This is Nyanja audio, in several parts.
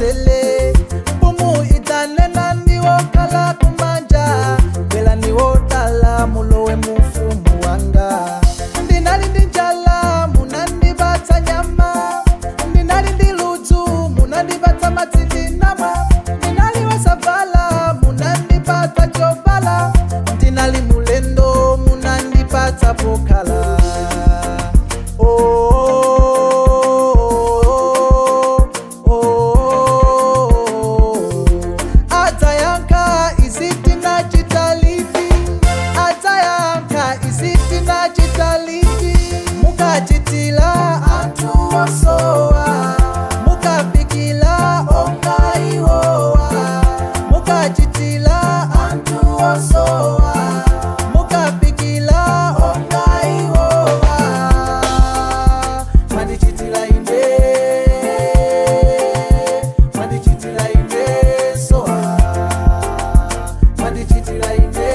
tele mpumu itanena niwo kala kumanja bela niwo tala mulowe mufumu wanga ndinali ndinjala munandi batsa nyama ndinali ndiludzu munandi batsa matindi namwa ndinali wasavala munandi batsa chovala ndinali mulendo munandi batsa pokala Mukachitila antu osoa mukapikila ongaiwoa mukachitila antu osoa mukapikila ongaiwoa Mwandichitila inde Mwandichitila inde soa Mwandichitila inde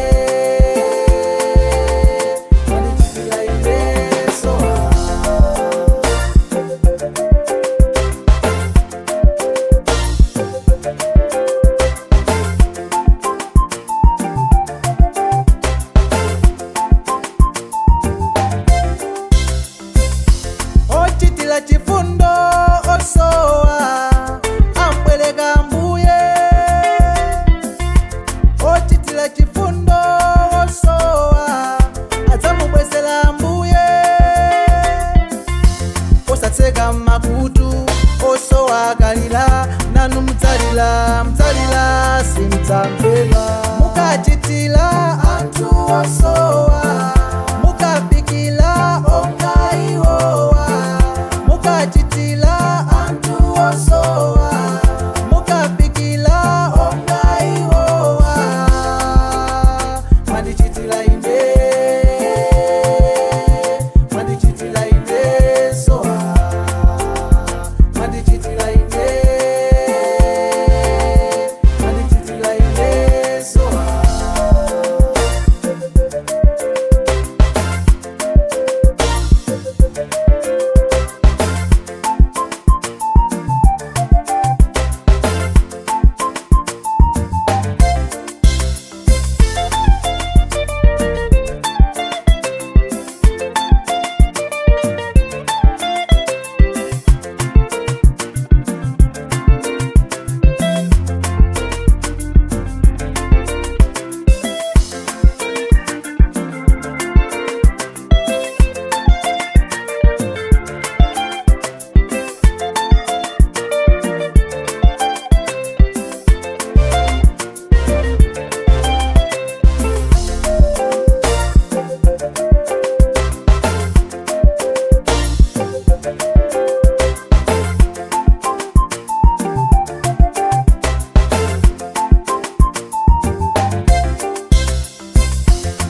Mwandichitila inde soa Ochitila chifundo osoa ambwelega mbuye Ochitila chifundo osoa adzamubwezela mbuye osatseka makutu osoa kalila nanu mdzalila simdzamvera mukachitila antu osoa mukapikila ongaiwoa mukachitila antu osoa mukapikila ongaiwoa Mwandichitila inde Mwandichitila inde soa Mwandichitila inde Mwandichitila inde soa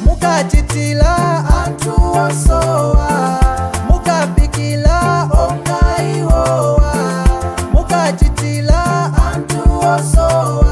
Mukachitila antu osoa mukapikila ongaiwoa mukachitila antu osoa